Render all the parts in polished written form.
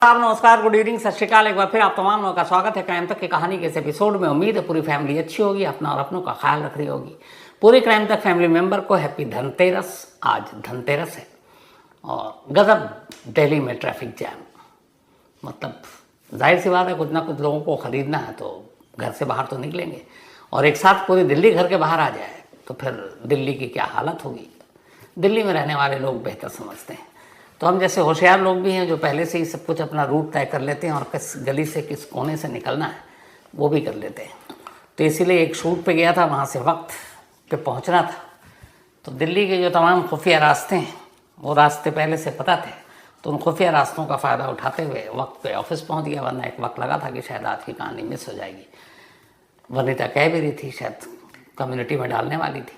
नमस्कार, good evening, सत श्रीकाल। एक बार फिर आप तमाम लोगों का स्वागत है क्राइम तक की कहानी के इस एपिसोड में। उम्मीद है पूरी फैमिली अच्छी होगी, अपना और अपनों का ख्याल रख रही होगी। पूरे क्राइम तक फैमिली मेंबर को हैप्पी धनतेरस। आज धनतेरस है और गजब दिल्ली में ट्रैफिक जैम। मतलब जाहिर सी बात है, कुछ ना कुछ लोगों को ख़रीदना है तो घर से बाहर तो निकलेंगे, और एक साथ पूरी दिल्ली घर के बाहर आ जाए तो फिर दिल्ली की क्या हालत होगी। दिल्ली में रहने वाले लोग बेहतर समझते हैं। तो हम जैसे होशियार लोग भी हैं जो पहले से ही सब कुछ अपना रूट तय कर लेते हैं और किस गली से किस कोने से निकलना है वो भी कर लेते हैं। तो इसीलिए एक शूट पे गया था, वहाँ से वक्त पे पहुँचना था। तो दिल्ली के जो तमाम खुफिया रास्ते हैं वो रास्ते पहले से पता थे, तो उन खुफिया रास्तों का फ़ायदा उठाते हुए वक्त पे ऑफिस पहुँच गया। वरना एक वक्त लगा था कि शायद आज की कहानी मिस हो जाएगी। वनिता कह भी रही थी, शायद कम्युनिटी में डालने वाली थी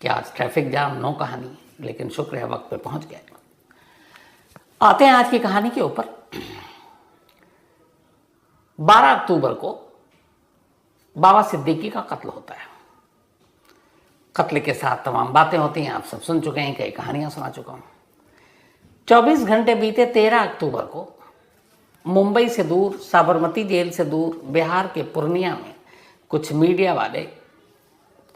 कि आज ट्रैफिक जाम, नो कहानी, लेकिन शुक्र है वक्त पे पहुँच गए। आते हैं आज की कहानी के ऊपर। 12 अक्टूबर को बाबा सिद्दीकी का कत्ल होता है। कत्ल के साथ तमाम बातें होती हैं, आप सब सुन चुके हैं, कई कहानियां सुना चुका हूं। 24 घंटे बीते 13 अक्टूबर को मुंबई से दूर, साबरमती जेल से दूर, बिहार के पूर्णिया में कुछ मीडिया वाले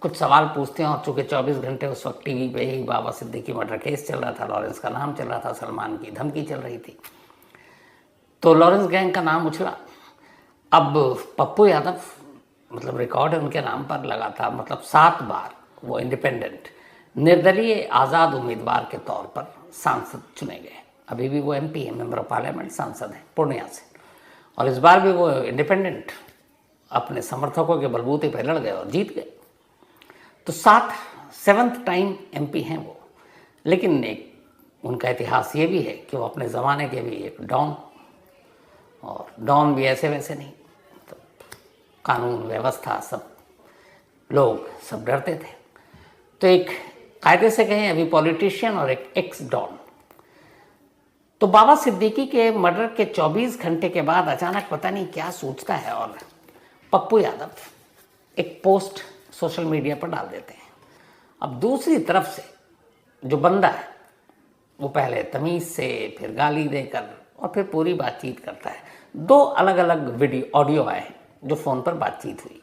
कुछ सवाल पूछते हैं। और चूँकि 24 घंटे उस वक्त टीवी पे ही बाबा सिद्दीकी मर्डर केस चल रहा था, लॉरेंस का नाम चल रहा था, सलमान की धमकी चल रही थी, तो लॉरेंस गैंग का नाम उछला। अब पप्पू यादव, मतलब रिकॉर्ड है उनके नाम पर लगा था, मतलब 7 बार वो इंडिपेंडेंट निर्दलीय आज़ाद उम्मीदवार के तौर पर सांसद चुने गए। अभी भी वो MP है, मेंबर ऑफ पार्लियामेंट, सांसद हैं पूर्णिया से, और इस बार भी वो इंडिपेंडेंट अपने समर्थकों के बलबूते पर लड़ गए और जीत गए। तो 7th टाइम MP हैं वो। लेकिन एक उनका इतिहास ये भी है कि वो अपने ज़माने के भी एक डॉन, और डॉन भी ऐसे वैसे नहीं, तो कानून व्यवस्था सब लोग सब डरते थे। तो एक कायदे से कहें अभी पॉलिटिशियन और एक एक्स डॉन। तो बाबा सिद्दीकी के मर्डर के 24 घंटे के बाद अचानक पता नहीं क्या सोचता है और पप्पू यादव एक पोस्ट सोशल मीडिया पर डाल देते हैं। अब दूसरी तरफ से जो बंदा है वो पहले तमीज़ से, फिर गाली देकर और फिर पूरी बातचीत करता है। 2 अलग अलग वीडियो ऑडियो आए जो फ़ोन पर बातचीत हुई,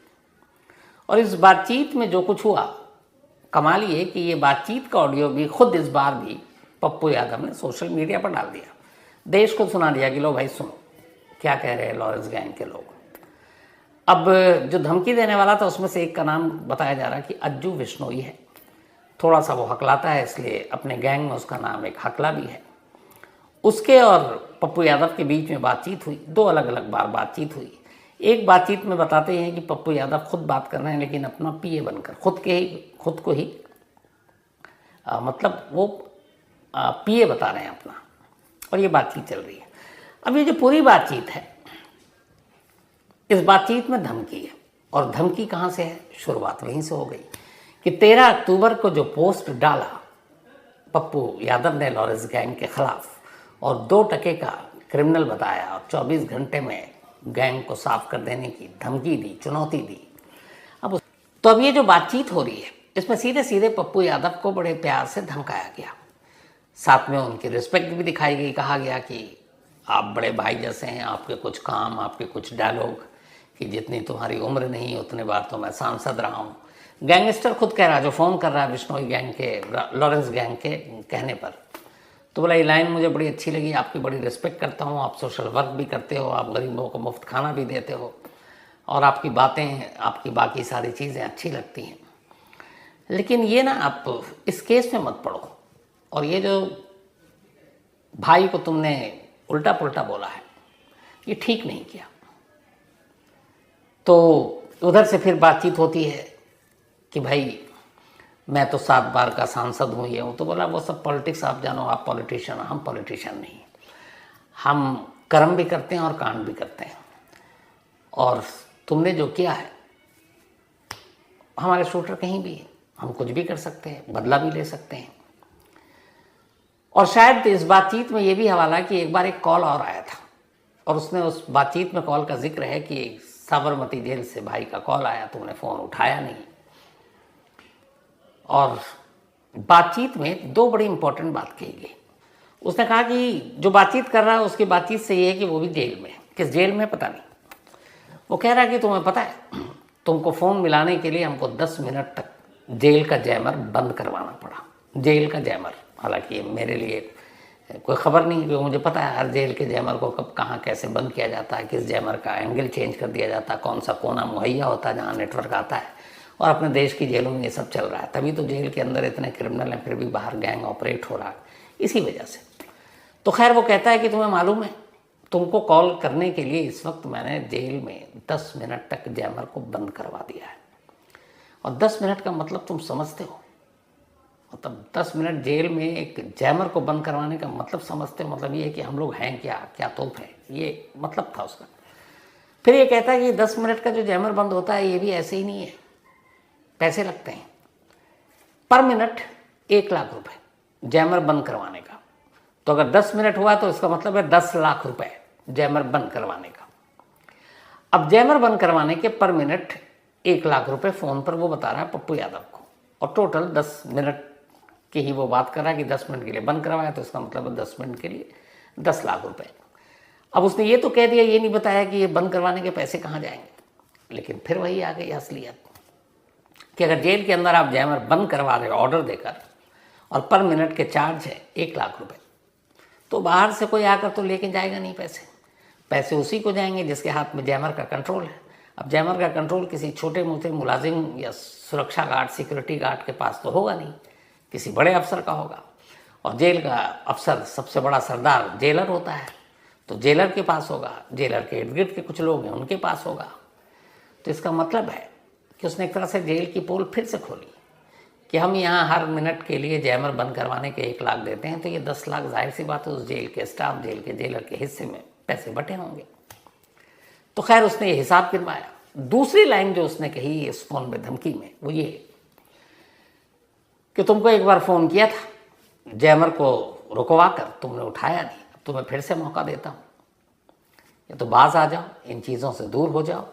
और इस बातचीत में जो कुछ हुआ, कमाल ये कि ये बातचीत का ऑडियो भी खुद इस बार भी पप्पू यादव ने सोशल मीडिया पर डाल दिया, देश को सुना दिया कि लो भाई सुनो क्या कह रहे हैं लॉरेंस गैंग के लोग। अब जो धमकी देने वाला था उसमें से एक का नाम बताया जा रहा है कि अज्जू बिश्नोई है। थोड़ा सा वो हकलाता है, इसलिए अपने गैंग में उसका नाम एक हकला भी है। उसके और पप्पू यादव के बीच में बातचीत हुई, 2 अलग अलग बार बातचीत हुई। एक बातचीत में बताते हैं कि पप्पू यादव खुद बात कर रहे हैं, लेकिन अपना PA बनकर, खुद को ही मतलब वो PA बता रहे हैं अपना, और ये बातचीत चल रही है। अब ये जो पूरी बातचीत है, इस बातचीत में धमकी है, और धमकी कहाँ से है, शुरुआत वहीं से हो गई कि 13 अक्टूबर को जो पोस्ट डाला पप्पू यादव ने लॉरेंस गैंग के खिलाफ, और 2 टके का क्रिमिनल बताया, और 24 घंटे में गैंग को साफ कर देने की धमकी दी, चुनौती दी। अब ये जो बातचीत हो रही है, इसमें सीधे सीधे पप्पू यादव को बड़े प्यार से धमकाया गया, साथ में उनकी रिस्पेक्ट भी दिखाई गई। कहा गया कि आप बड़े भाई जैसे हैं, आपके कुछ काम, आपके कुछ डायलॉग, कि जितनी तुम्हारी उम्र नहीं उतने बार तो मैं सांसद रहा हूँ। गैंगस्टर खुद कह रहा है, जो फ़ोन कर रहा है बिश्नोई गैंग के, लॉरेंस गैंग के कहने पर। तो बोला ये लाइन मुझे बड़ी अच्छी लगी, आपकी बड़ी रिस्पेक्ट करता हूँ, आप सोशल वर्क भी करते हो, आप गरीबों को मुफ्त खाना भी देते हो, और आपकी बातें, आपकी बाकी सारी चीज़ें अच्छी लगती हैं, लेकिन ये ना आप इस केस में मत पड़ो, और ये जो भाई को तुमने उल्टा पुल्टा बोला है ये ठीक नहीं किया। तो उधर से फिर बातचीत होती है कि भाई मैं तो 7 बार का सांसद हूँ, ये हूँ। तो बोला वो सब पॉलिटिक्स आप जानो, आप पॉलिटिशियन, हम पॉलिटिशियन नहीं, हम कर्म भी करते हैं और कांड भी करते हैं, और तुमने जो किया है, हमारे शूटर कहीं भी, हम कुछ भी कर सकते हैं, बदला भी ले सकते हैं। और शायद इस बातचीत में ये भी हवाला है कि एक बार एक कॉल और आया था, और उसने उस बातचीत में कॉल का जिक्र है कि साबरमती जेल से भाई का कॉल आया, तुमने फ़ोन उठाया नहीं। और बातचीत में 2 बड़ी इंपॉर्टेंट बात कही गई। उसने कहा कि जो बातचीत कर रहा है उसकी बातचीत से ये है कि वो भी जेल में है। किस जेल में पता नहीं। वो कह रहा है कि तुम्हें पता है, तुमको फ़ोन मिलाने के लिए हमको 10 मिनट तक जेल का जैमर बंद करवाना पड़ा। जेल का जैमर, हालांकि मेरे लिए कोई ख़बर नहीं, क्योंकि मुझे पता है हर जेल के जैमर को कब कहाँ कैसे बंद किया जाता है, किस जैमर का एंगल चेंज कर दिया जाता है, कौन सा कोना मुहैया होता है जहाँ नेटवर्क आता है। और अपने देश की जेलों में ये सब चल रहा है, तभी तो जेल के अंदर इतने क्रिमिनल हैं, फिर भी बाहर गैंग ऑपरेट हो रहा है, इसी वजह से। तो खैर वो कहता है कि तुम्हें मालूम है, तुमको कॉल करने के लिए इस वक्त मैंने जेल में 10 मिनट तक जैमर को बंद करवा दिया है। और 10 मिनट का मतलब तुम समझते हो, मतलब 10 मिनट जेल में एक जैमर को बंद करवाने का मतलब समझते हो? मतलब ये है कि हम लोग हैं क्या तोप है, ये मतलब था उसका। फिर ये कहता है कि 10 मिनट का जो जैमर बंद होता है ये भी ऐसे ही नहीं है, पैसे लगते हैं पर मिनट 1 लाख रुपए जैमर बंद करवाने का। तो अगर 10 मिनट हुआ तो इसका मतलब है 10 लाख रुपए जैमर बंद करवाने का। अब जैमर बंद करवाने के पर मिनट 1 लाख रुपए फ़ोन पर वो बता रहा है पप्पू यादव को, और टोटल 10 मिनट की ही वो बात कर रहा है कि 10 मिनट के लिए बंद करवाया, तो इसका मतलब है 10 मिनट के लिए 10 लाख रुपए। अब उसने ये तो कह दिया, ये नहीं बताया कि ये बंद करवाने के पैसे कहाँ जाएंगे। लेकिन फिर वही आ गई असलियत कि अगर जेल के अंदर आप जैमर बंद करवा रहे हो ऑर्डर देकर, और पर मिनट के चार्ज है 1 लाख रुपए, तो बाहर से कोई आकर तो लेके जाएगा नहीं पैसे उसी को जाएंगे जिसके हाथ में जैमर का कंट्रोल है। अब जैमर का कंट्रोल किसी छोटे मोटे मुलाजिम या सुरक्षा गार्ड, सिक्योरिटी गार्ड के पास तो होगा नहीं, किसी बड़े अफसर का होगा। और जेल का अफसर, सबसे बड़ा सरदार जेलर होता है, तो जेलर के पास होगा, जेलर के इर्द गिर्द के कुछ लोग हैं उनके पास होगा। तो इसका मतलब है कि उसने एक तरह से जेल की पोल फिर से खोली कि हम यहाँ हर मिनट के लिए जैमर बंद करवाने के 1 लाख देते हैं, तो ये 10 लाख जाहिर सी बात है उस जेल के स्टाफ, जेल के जेलर के हिस्से में पैसे बटे होंगे। तो खैर उसने ये हिसाब गिनवाया। दूसरी लाइन जो उसने कही इस फोन में धमकी में, वो ये कि तुमको एक बार फ़ोन किया था, जैमर को रुकवा कर तुमने उठाया नहीं, अब तुम्हें फिर से मौका देता हूँ, या तो बाज आ जाओ, इन चीज़ों से दूर हो जाओ,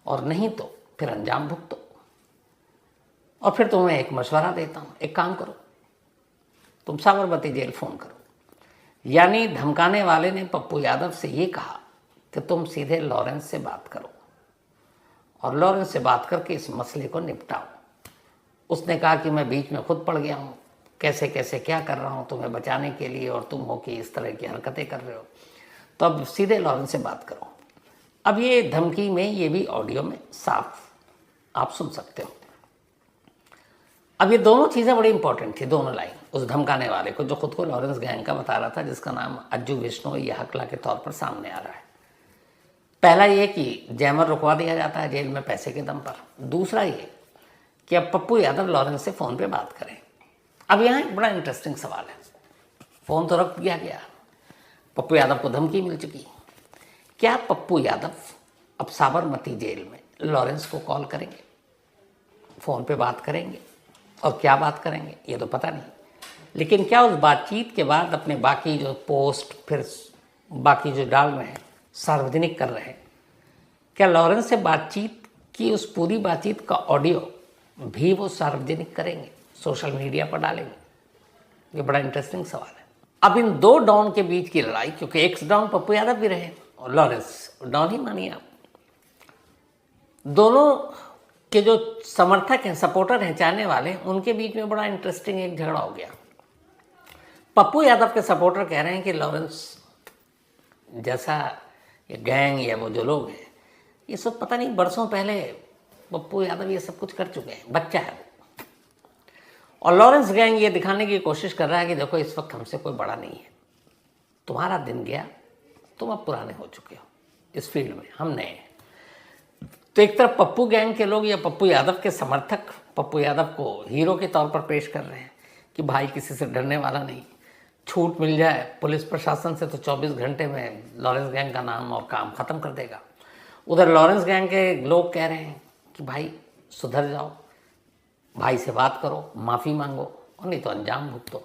और नहीं तो फिर अंजाम भुगतो। और फिर तुम्हें एक मशवरा देता हूँ, एक काम करो, तुम साबरमती जेल फ़ोन करो। यानी धमकाने वाले ने पप्पू यादव से ये कहा कि तुम सीधे लॉरेंस से बात करो और लॉरेंस से बात करके इस मसले को निपटाओ। उसने कहा कि मैं बीच में खुद पड़ गया हूँ, कैसे कैसे क्या कर रहा हूँ तुम्हें बचाने के लिए, और तुम हो कि इस तरह की हरकतें कर रहे हो, तो अब सीधे लॉरेंस से बात करो। अब ये धमकी में, ये भी ऑडियो में साफ आप सुन सकते हो। अब ये दोनों चीज़ें बड़ी इंपॉर्टेंट थी, दोनों लाइन उस धमकाने वाले को, जो खुद को लॉरेंस गैंग का बता रहा था, जिसका नाम अज्जू विश्नोई या हकला के तौर पर सामने आ रहा है। पहला ये कि जैमर रुकवा दिया जाता है जेल में पैसे के दम पर। दूसरा ये कि अब पप्पू यादव लॉरेंस से फ़ोन पे बात करें। अब यहाँ एक बड़ा इंटरेस्टिंग सवाल है, फ़ोन तो रख दिया गया, पप्पू यादव को धमकी मिल चुकी, क्या पप्पू यादव अब साबरमती जेल में लॉरेंस को कॉल करेंगे, फ़ोन पे बात करेंगे, और क्या बात करेंगे ये तो पता नहीं। लेकिन क्या उस बातचीत के बाद अपने बाकी जो पोस्ट, फिर बाकी जो डाल रहे हैं, सार्वजनिक कर रहे हैं, क्या लॉरेंस से बातचीत की उस पूरी बातचीत का ऑडियो भी वो सार्वजनिक करेंगे, सोशल मीडिया पर डालेंगे? ये बड़ा इंटरेस्टिंग सवाल है। अब इन दो डॉन के बीच की लड़ाई, क्योंकि एक्स डॉन पप्पू यादव भी रहे और लॉरेंस डॉन ही मानिए आप, दोनों के जो समर्थक हैं, सपोर्टर हैं, चाहने वाले, उनके बीच में बड़ा इंटरेस्टिंग एक झगड़ा हो गया। पप्पू यादव के सपोर्टर कह रहे हैं कि लॉरेंस जैसा ये गैंग या वो जो लोग हैं, ये सब पता नहीं बरसों पहले पप्पू यादव ये सब कुछ कर चुके हैं, बच्चा है। और लॉरेंस गैंग ये दिखाने की कोशिश कर रहा है कि देखो इस वक्त हमसे कोई बड़ा नहीं है, तुम्हारा दिन गया, तुम अब पुराने हो चुके हो इस फील्ड में, हम नए हैं। तो एक तरफ पप्पू गैंग के लोग या पप्पू यादव के समर्थक पप्पू यादव को हीरो के तौर पर पेश कर रहे हैं कि भाई किसी से डरने वाला नहीं, छूट मिल जाए पुलिस प्रशासन से तो 24 घंटे में लॉरेंस गैंग का नाम और काम ख़त्म कर देगा। उधर लॉरेंस गैंग के लोग कह रहे हैं कि भाई सुधर जाओ, भाई से बात करो, माफ़ी मांगो, और नहीं तो अंजाम भुगतो।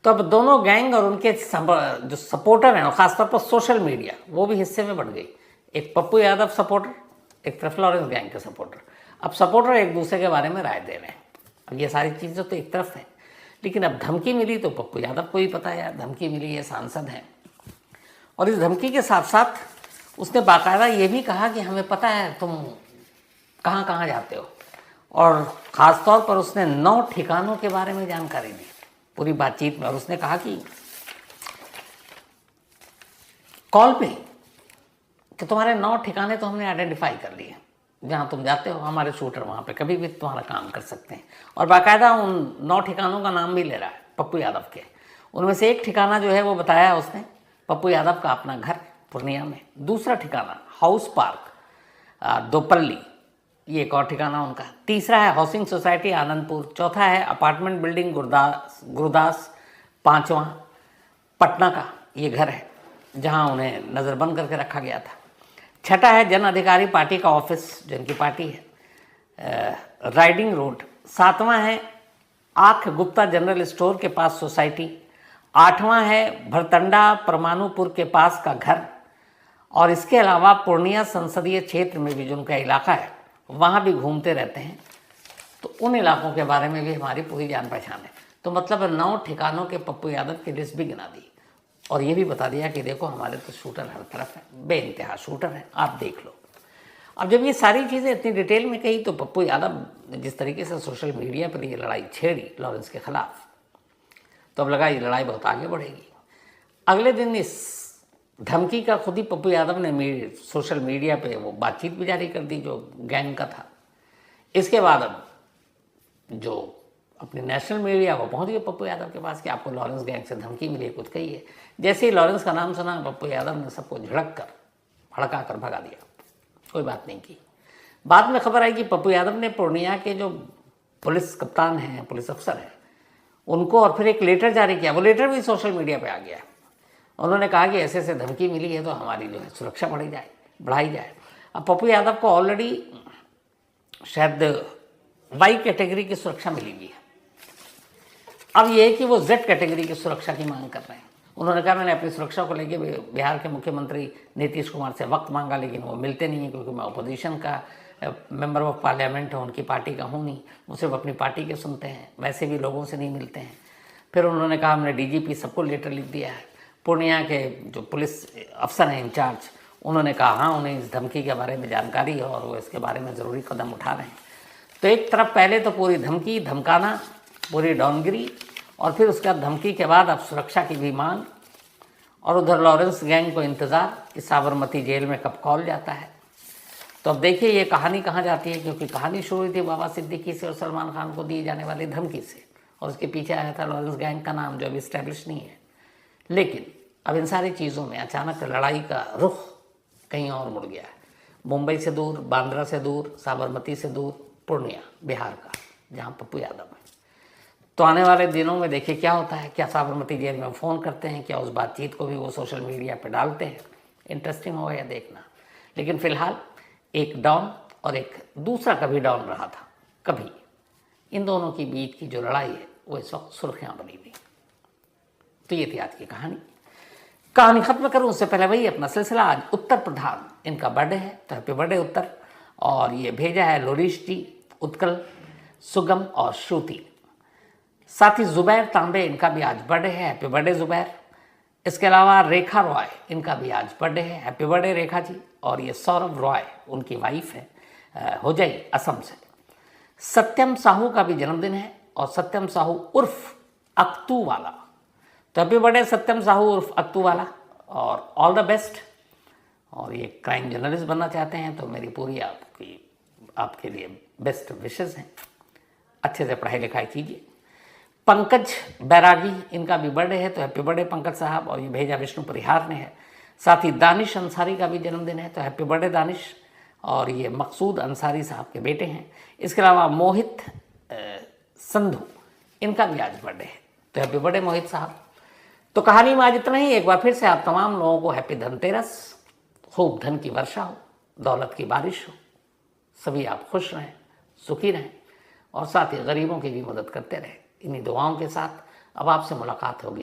तो अब दोनों गैंग और उनके जो सपोर्टर हैं, और ख़ासतौर पर सोशल मीडिया, वो भी हिस्से में बढ़ गई। एक पप्पू यादव सपोर्टर, एक तरफ लॉरेंस गैंग के सपोर्टर। अब सपोर्टर एक दूसरे के बारे में राय दे रहे हैं। अब ये सारी चीज़ें तो एक तरफ है, लेकिन अब धमकी मिली तो पप्पू यादव को ही पता है यार, धमकी मिली है, सांसद हैं। और इस धमकी के साथ साथ उसने बाकायदा ये भी कहा कि हमें पता है तुम कहाँ कहाँ जाते हो, और ख़ास तौर पर उसने 9 ठिकानों के बारे में जानकारी दी पूरी बातचीत में। और उसने कहा कि कॉल पे कि तुम्हारे 9 ठिकाने तो हमने आइडेंटिफाई कर लिए, जहाँ तुम जाते हो हमारे शूटर वहाँ पे कभी भी तुम्हारा काम कर सकते हैं। और बाकायदा उन 9 ठिकानों का नाम भी ले रहा है पप्पू यादव के। उनमें से एक ठिकाना जो है वो बताया उसने पप्पू यादव का अपना घर पूर्णिया में, दूसरा ठिकाना हाउस पार्क दोपल्ली, ये एक और ठिकाना उनका, तीसरा है हाउसिंग सोसाइटी आनंदपुर, चौथा है अपार्टमेंट बिल्डिंग गुरुदास, 5वां पटना का ये घर है जहां उन्हें नज़रबंद करके रखा गया था, 6ठा है जन अधिकारी पार्टी का ऑफिस जो इनकी पार्टी है राइडिंग रोड, 7वां है आख गुप्ता जनरल स्टोर के पास सोसाइटी, 8वां है भरतंडा परमाणुपुर के पास का घर, और इसके अलावा पूर्णिया संसदीय क्षेत्र में भी जो उनका इलाका है वहाँ भी घूमते रहते हैं। तो उन इलाकों के बारे में भी हमारी पूरी जान पहचान है। तो मतलब 9 ठिकानों के पप्पू यादव की लिस्ट भी गिना दी, और ये भी बता दिया कि देखो हमारे तो शूटर हर तरफ है, बेइंतहा शूटर है, आप देख लो। अब जब ये सारी चीज़ें इतनी डिटेल में कही तो पप्पू यादव ने जिस तरीके से सोशल मीडिया पर ये लड़ाई छेड़ी लॉरेंस के खिलाफ, तो अब लगा ये लड़ाई बहुत आगे बढ़ेगी। अगले दिन इस धमकी का खुद ही पप्पू यादव ने सोशल मीडिया पे वो बातचीत भी जारी कर दी जो गैंग का था। इसके बाद अब जो अपने नेशनल मीडिया को पहुंच गए पप्पू यादव के पास कि आपको लॉरेंस गैंग से धमकी मिली है, कुछ कही है। जैसे ही लॉरेंस का नाम सुना पप्पू यादव ने सबको झड़क कर भड़का कर भगा दिया, कोई बात नहीं की। बाद में खबर आई कि पप्पू यादव ने पूर्णिया के जो पुलिस कप्तान हैं, पुलिस अफसर हैं, उनको और फिर एक लेटर जारी किया। वो लेटर भी सोशल मीडिया पे आ गया। उन्होंने कहा कि ऐसे ऐसे धमकी मिली है तो हमारी जो है सुरक्षा बढ़ाई जाए। अब पप्पू यादव को ऑलरेडी शायद वाई कैटेगरी की सुरक्षा मिली हुई है। अब ये है कि वो जेड कैटेगरी की सुरक्षा की मांग कर रहे हैं। उन्होंने कहा मैंने अपनी सुरक्षा को लेकर बिहार के मुख्यमंत्री नीतीश कुमार से वक्त मांगा, लेकिन वो मिलते नहीं है क्योंकि मैं अपोजिशन का मेंबर ऑफ पार्लियामेंट हूँ, उनकी पार्टी का हूँ नहीं, वो सिर्फ अपनी पार्टी के सुनते हैं, वैसे भी लोगों से नहीं मिलते हैं। फिर उन्होंने कहा हमने डीजीपी सबको लेटर लिख दिया है। पूर्णिया के जो पुलिस अफसर हैं इंचार्ज, उन्होंने कहा हाँ उन्हें इस धमकी के बारे में जानकारी है और वो इसके बारे में ज़रूरी कदम उठा रहे हैं। तो एक तरफ पहले तो पूरी धमकी धमकाना, पूरी डॉनगिरी, और फिर उसके बाद धमकी के बाद अब सुरक्षा की भी मांग, और उधर लॉरेंस गैंग को इंतज़ार कि साबरमती जेल में कब कॉल जाता है। तो अब देखिए ये कहानी कहाँ जाती है, क्योंकि कहानी शुरू हुई थी बाबा सिद्दीकी से और सलमान खान को दी जाने वाली धमकी से, और उसके पीछे आया था लॉरेंस गैंग का नाम जो अभी इस्टेब्लिश नहीं है। लेकिन अब इन सारी चीज़ों में अचानक लड़ाई का रुख कहीं और मुड़ गया है। मुंबई से दूर, बांद्रा से दूर, साबरमती से दूर, पूर्णिया बिहार का, जहाँ पप्पू यादव है। तो आने वाले दिनों में देखिए क्या होता है। क्या साबरमती जेल में फ़ोन करते हैं, क्या उस बातचीत को भी वो सोशल मीडिया पर डालते हैं, इंटरेस्टिंग होगा यह देखना। लेकिन फ़िलहाल एक डॉन और एक दूसरा कभी डॉन रहा था कभी, इन दोनों की बीच की जो लड़ाई है वो इस वक्त सुर्खियाँ बनी हुई। तो ये थी आज की कहानी खत्म करूं उससे पहले वही अपना सिलसिला। आज उत्तर प्रधान, इनका बर्थडे है, तो हैप्पी बर्थडे उत्तर। और ये भेजा है लोरीश जी, उत्कल, सुगम और श्रुति। साथ ही जुबैर तांबे, इनका भी आज बर्थडे है, हैप्पी बर्थडे जुबैर। इसके अलावा रेखा रॉय, इनका भी आज बर्थडे है, हैप्पी बर्थडे रेखा जी। और ये सौरभ रॉय, उनकी वाइफ है, होजाई, असम से। सत्यम साहू का भी जन्मदिन है, और सत्यम साहू उर्फ अक्तू वाला, तो हैप्पी बर्थडे सत्यम साहू उर्फ अक्तू वाला, और ऑल द बेस्ट। और ये क्राइम जर्नलिस्ट बनना चाहते हैं तो मेरी पूरी आपके लिए बेस्ट विशेस हैं। अच्छे से पढ़ाई लिखाई कीजिए। पंकज बैरागी, इनका भी बर्थडे है, तो हैप्पी बर्थडे पंकज साहब। और ये भेजा विष्णु परिहार ने है। साथ ही दानिश अंसारी का भी जन्मदिन है, तो हैप्पी बर्थडे दानिश। और ये मकसूद अंसारी साहब के बेटे हैं। इसके अलावा मोहित संधू, इनका भी आज बर्थडे है, तो हैप्पी बर्थडे मोहित साहब। तो कहानी में आज इतना ही। एक बार फिर से आप तमाम लोगों को हैप्पी धनतेरस। खूब धन की वर्षा हो, दौलत की बारिश हो, सभी आप खुश रहें, सुखी रहें, और साथ ही गरीबों की भी मदद करते रहें। इन्हीं दुआओं के साथ अब आपसे मुलाकात होगी।